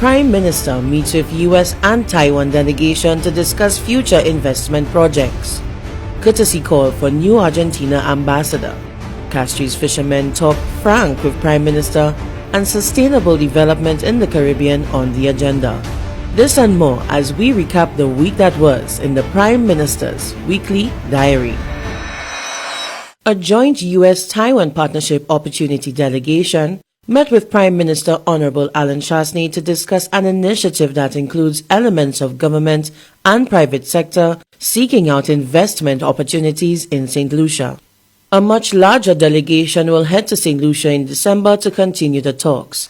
Prime Minister meets with US and Taiwan delegation to discuss future investment projects. Courtesy call for new Argentina ambassador. Castries Fishermen talk frank with Prime Minister, and sustainable development in the Caribbean on the agenda. This and more as we recap the week that was in the Prime Minister's Weekly Diary. A joint US-Taiwan Partnership Opportunity delegation met with Prime Minister Honorable Alan Chastanet to discuss an initiative that includes elements of government and private sector seeking out investment opportunities in St. Lucia. A much larger delegation will head to St. Lucia in December to continue the talks.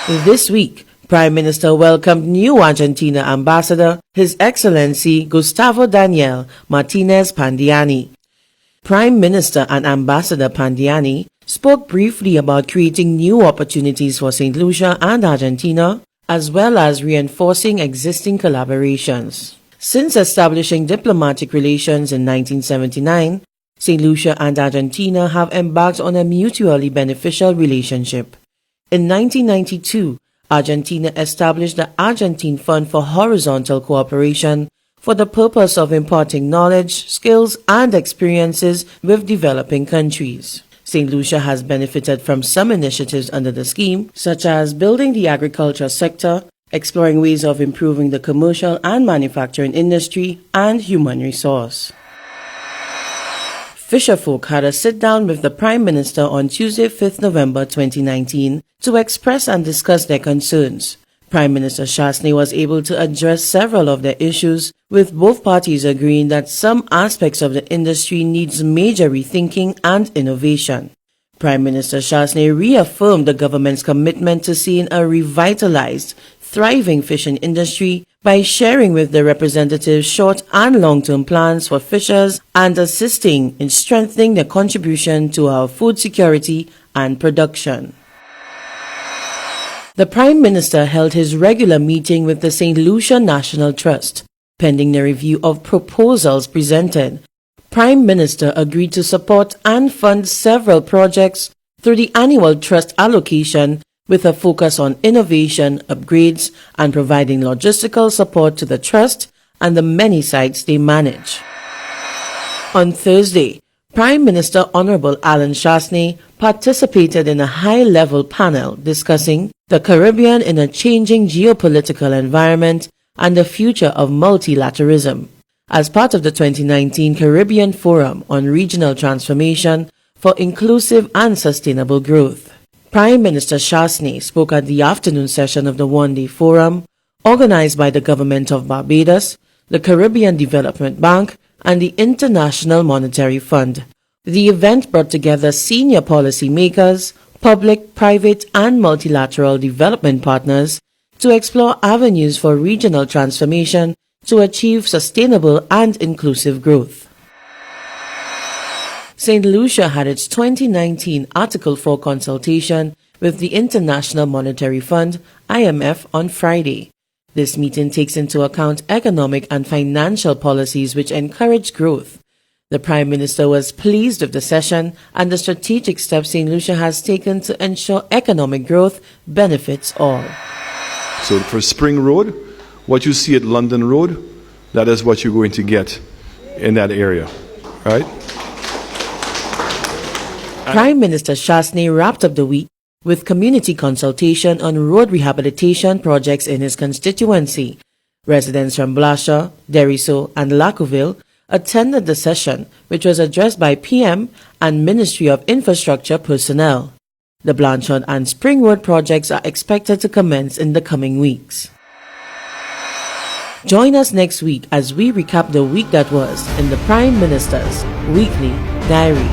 This week, Prime Minister welcomed new Argentina Ambassador, His Excellency Gustavo Daniel Martinez Pandiani. Prime Minister and Ambassador Pandiani spoke briefly about creating new opportunities for St. Lucia and Argentina, as well as reinforcing existing collaborations. Since establishing diplomatic relations in 1979, St. Lucia and Argentina have embarked on a mutually beneficial relationship. In 1992, Argentina established the Argentine Fund for Horizontal Cooperation for the purpose of imparting knowledge, skills, and experiences with developing countries. St. Lucia has benefited from some initiatives under the scheme, such as building the agriculture sector, exploring ways of improving the commercial and manufacturing industry, and human resource. Fisherfolk had a sit-down with the Prime Minister on Tuesday, 5th November 2019 to express and discuss their concerns. Prime Minister Chastanet was able to address several of their issues, with both parties agreeing that some aspects of the industry needs major rethinking and innovation. Prime Minister Chastanet reaffirmed the government's commitment to seeing a revitalized, thriving fishing industry by sharing with the representatives short and long-term plans for fishers and assisting in strengthening their contribution to our food security and production. The Prime Minister held his regular meeting with the St. Lucia National Trust. Pending the review of proposals presented, Prime Minister agreed to support and fund several projects through the annual trust allocation with a focus on innovation, upgrades, and providing logistical support to the trust and the many sites they manage. On Thursday, Prime Minister Honorable Alan Chastanet participated in a high-level panel discussing the Caribbean in a changing geopolitical environment and the future of multilateralism, as part of the 2019 Caribbean Forum on Regional Transformation for Inclusive and Sustainable Growth. Prime Minister Chastanet spoke at the afternoon session of the one-day forum, organized by the Government of Barbados, the Caribbean Development Bank, and the International Monetary Fund. The event brought together senior policymakers, public, private, and multilateral development partners to explore avenues for regional transformation to achieve sustainable and inclusive growth. St. Lucia had its 2019 Article 4 consultation with the International Monetary Fund, IMF, on Friday. This meeting takes into account economic and financial policies which encourage growth. The Prime Minister was pleased with the session and the strategic steps St. Lucia has taken to ensure economic growth benefits all. So for Spring Road, what you see at London Road, that is what you're going to get in that area, right? Prime Minister Chastanet wrapped up the week with community consultation on road rehabilitation projects in his constituency. Residents from Blasha, Deriso, and Lacoville attended the session, which was addressed by PM and Ministry of Infrastructure personnel. The Blanchard and Spring Road projects are expected to commence in the coming weeks. Join us next week as we recap the week that was in the Prime Minister's Weekly Diary.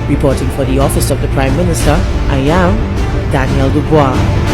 Reporting for the Office of the Prime Minister, I am Daniel Dubois.